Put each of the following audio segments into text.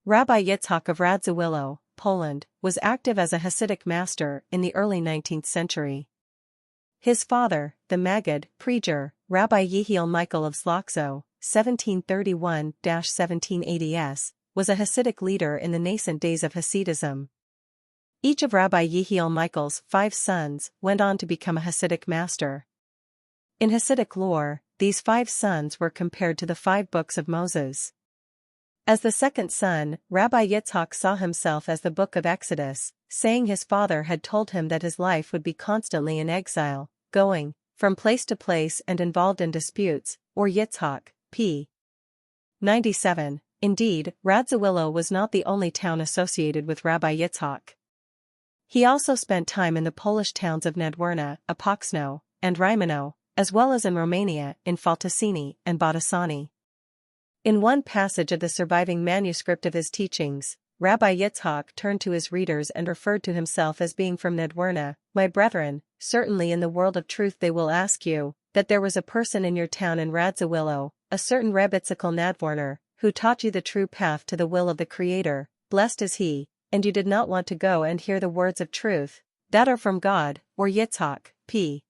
Rabbi Yitzhak of Radziwillow, Poland, was active as a Hasidic master in the early 19th century. His father, the Maggid preacher, Rabbi Yehiel Michael of Zlotzow, 1731-1780s, was a Hasidic leader in the nascent days of Hassidism. Each of Rabbi Yehiel Michael's 5 sons went on to become a Hasidic master. In Hasidic lore, these 5 sons were compared to the 5 books of Moses. As the second son, Rabbi Yitzhak saw himself as the book of Exodus, saying his father had told him that his life would be constantly in exile, going from place to place and involved in disputes, or Yitzhak, p. 97. Indeed, Radziwillow was not the only town associated with Rabbi Yitzhak. He also spent time in the Polish towns of Nadwerna, Opoksno, and Rymano, as well as in Romania, in Faltasini and Botasani. In one passage of the surviving manuscript of his teachings, Rabbi Yitzhak turned to his readers and referred to himself as being from Nadwerna. My brethren, certainly in the world of truth they will ask you, that there was a person in your town in Radziwillow, a certain Rabbi Yitzhak Nadwerner, who taught you the true path to the will of the Creator, blessed is he, and you did not want to go and hear the words of truth, that are from God, or Yitzhak, p.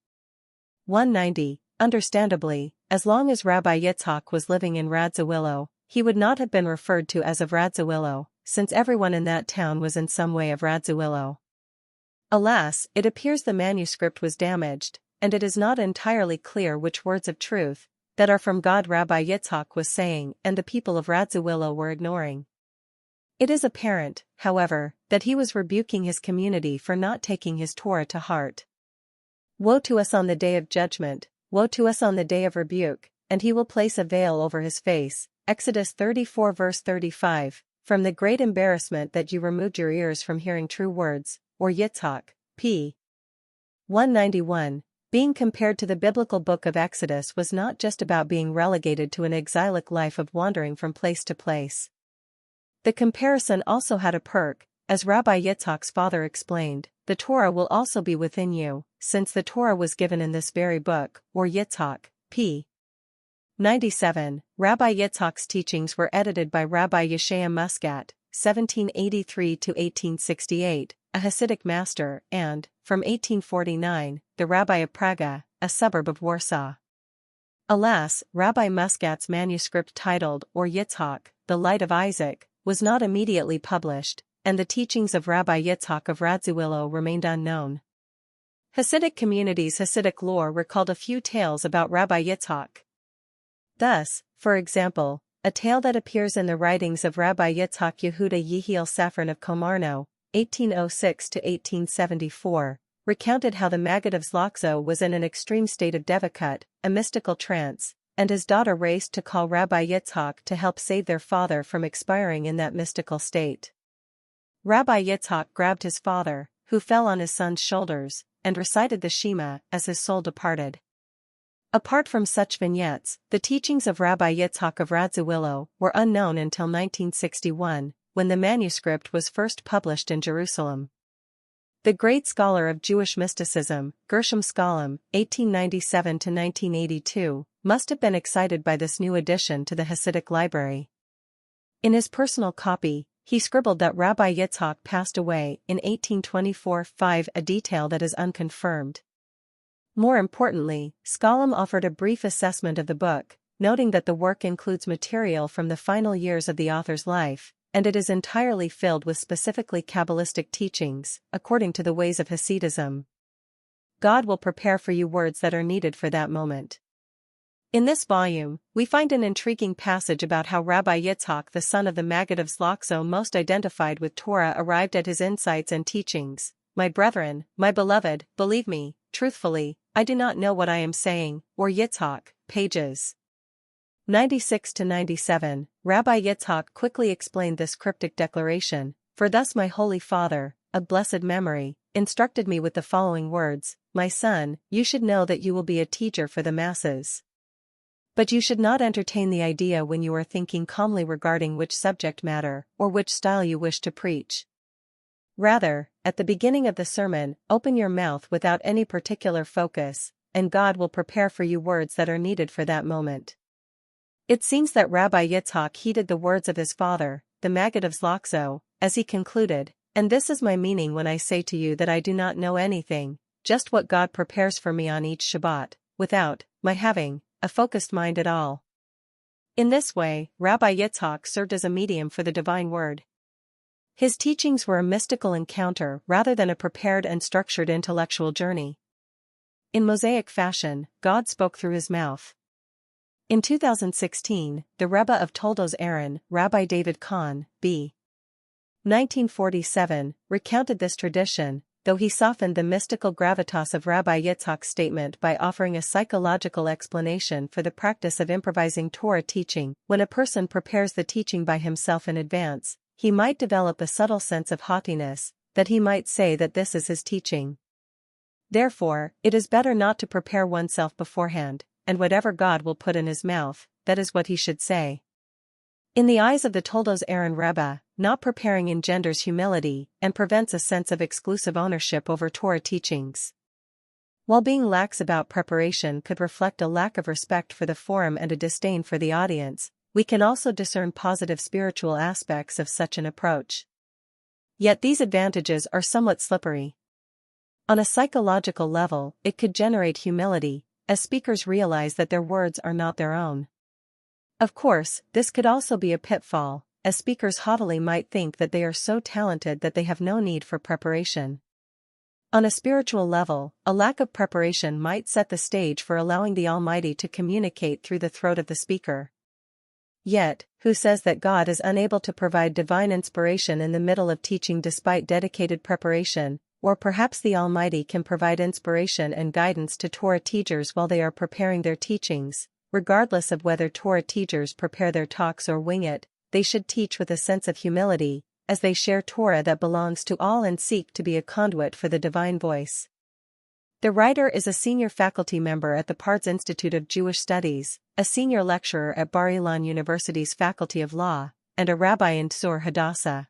190. Understandably, as long as Rabbi Yitzhak was living in Radziwillow, he would not have been referred to as of Radziwillow, since everyone in that town was in some way of Radziwillow. Alas, it appears the manuscript was damaged, and it is not entirely clear which words of truth, that are from God Rabbi Yitzhak was saying and the people of Radziwillow were ignoring. It is apparent, however, that he was rebuking his community for not taking his Torah to heart. Woe to us on the day of judgment, woe to us on the day of rebuke, and he will place a veil over his face. Exodus 34 verse 35, from the great embarrassment that you removed your ears from hearing true words, or Yitzhak, p. 191. Being compared to the biblical book of Exodus was not just about being relegated to an exilic life of wandering from place to place. The comparison also had a perk, as Rabbi Yitzhak's father explained, the Torah will also be within you, since the Torah was given in this very book, or Yitzhak, p. 97. Rabbi Yitzhak's teachings were edited by Rabbi Yeshaya Muscat, 1783-1868, a Hasidic master, and, from 1849, the Rabbi of Praga, a suburb of Warsaw. Alas, Rabbi Muscat's manuscript titled, or Yitzhak, the Light of Isaac, was not immediately published, and the teachings of Rabbi Yitzhak of Radziwillow remained unknown. Hasidic communities' Hasidic lore recalled a few tales about Rabbi Yitzhak. Thus, for example, a tale that appears in the writings of Rabbi Yitzhak Yehuda Yehiel Safran of Komarno, 1806-1874, recounted how the Maggid of Zlotzow was in an extreme state of devakut, a mystical trance, and his daughter raced to call Rabbi Yitzhak to help save their father from expiring in that mystical state. Rabbi Yitzhak grabbed his father, who fell on his son's shoulders, and recited the Shema as his soul departed. Apart from such vignettes, the teachings of Rabbi Yitzhak of Radziwillow were unknown until 1961, when the manuscript was first published in Jerusalem. The great scholar of Jewish mysticism, Gershom Scholem, 1897-1982, must have been excited by this new addition to the Hasidic library. In his personal copy, he scribbled that Rabbi Yitzhak passed away in 1824-5, a detail that is unconfirmed. More importantly, Scholem offered a brief assessment of the book, noting that the work includes material from the final years of the author's life, and it is entirely filled with specifically Kabbalistic teachings, according to the ways of Hasidism. God will prepare for you words that are needed for that moment. In this volume, we find an intriguing passage about how Rabbi Yitzhak, the son of the Maggid of Zlotzow most identified with Torah, arrived at his insights and teachings. My brethren, my beloved, believe me, truthfully, I do not know what I am saying, or Yitzhak, pages 96-97, Rabbi Yitzhak quickly explained this cryptic declaration, for thus my Holy Father, of blessed memory, instructed me with the following words, my son, you should know that you will be a teacher for the masses. But you should not entertain the idea when you are thinking calmly regarding which subject matter, or which style you wish to preach. Rather, at the beginning of the sermon, open your mouth without any particular focus, and God will prepare for you words that are needed for that moment. It seems that Rabbi Yitzhak heeded the words of his father, the Maggid of Zlokzo, as he concluded, "And this is my meaning when I say to you that I do not know anything, just what God prepares for me on each Shabbat, without my having a focused mind at all." In this way, Rabbi Yitzhak served as a medium for the divine word. His teachings were a mystical encounter rather than a prepared and structured intellectual journey. In Mosaic fashion, God spoke through his mouth. In 2016, the Rebbe of Toldos Aaron, Rabbi David Kahn, b. 1947, recounted this tradition, though he softened the mystical gravitas of Rabbi Yitzhak's statement by offering a psychological explanation for the practice of improvising Torah teaching. When a person prepares the teaching by himself in advance, he might develop a subtle sense of haughtiness, that he might say that this is his teaching. Therefore, it is better not to prepare oneself beforehand, and whatever God will put in his mouth, that is what he should say. In the eyes of the Toldos Aaron Rebbe, not preparing engenders humility and prevents a sense of exclusive ownership over Torah teachings. While being lax about preparation could reflect a lack of respect for the forum and a disdain for the audience, we can also discern positive spiritual aspects of such an approach. Yet these advantages are somewhat slippery. On a psychological level, it could generate humility, as speakers realize that their words are not their own. Of course, this could also be a pitfall, as speakers haughtily might think that they are so talented that they have no need for preparation. On a spiritual level, a lack of preparation might set the stage for allowing the Almighty to communicate through the throat of the speaker. Yet, who says that God is unable to provide divine inspiration in the middle of teaching despite dedicated preparation, or perhaps the Almighty can provide inspiration and guidance to Torah teachers while they are preparing their teachings? Regardless of whether Torah teachers prepare their talks or wing it, they should teach with a sense of humility, as they share Torah that belongs to all and seek to be a conduit for the divine voice. The writer is a senior faculty member at the Pardes Institute of Jewish Studies, a senior lecturer at Bar Ilan University's Faculty of Law, and a rabbi in Tzur Hadassah.